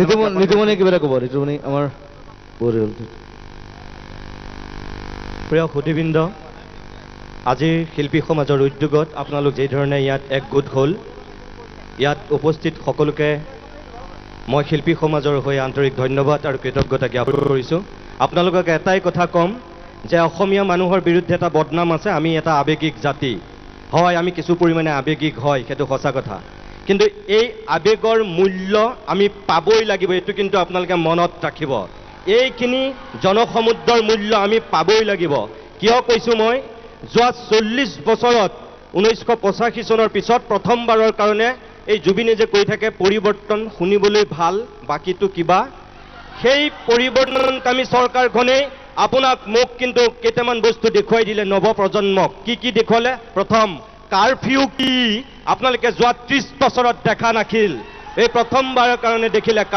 ঋতুমণি কিবা এটা ক'ব ঋতুমণি আমাৰ প্ৰিয় সুধীবৃন্দ আজিৰ শিল্পী সমাজৰ উদ্যোগত আপোনালোক যেইধৰণে ইয়াত একগোট হ'ল ইয়াত উপস্থিত সকলোকে মই শিল্পী সমাজৰ হৈ আন্তৰিক ধন্যবাদ আৰু কৃতজ্ঞতা জ্ঞাপন কৰিছোঁ আপোনালোকক এটাই কথা ক'ম যে অসমীয়া মানুহৰ বিৰুদ্ধে এটা বদনাম আছে আমি এটা আৱেগিক জাতি হয় আমি কিছু পৰিমাণে আৱেগিক হয় সেইটো সঁচা কথা কিন্তু এই আৱেগৰ মূল্য আমি পাবই লাগিব এইটো কিন্তু আপোনালোকে মনত ৰাখিব এইখিনি জনসমুদ্ৰৰ মূল্য আমি পাবই লাগিব কিয় কৈছোঁ মই যোৱা 40 বছৰত 1985 চনৰ পিছত প্ৰথমবাৰৰ কাৰণে এই জুবিনে যে কৈ থাকে পৰিৱৰ্তন শুনিবলৈ ভাল বাকিটো কিবা সেই পৰিৱৰ্তনকামী চৰকাৰখনে আপোনাক মোক কিন্তু কেইটামান বস্তু দেখুৱাই দিলে নৱ প্ৰজন্মক কি দেখুৱালে প্ৰথম কাৰফিউ কি আপোনালোকে যোৱা 30 বছৰত দেখা নাছিল এই প্ৰথমবাৰৰ কাৰণে দেখিলে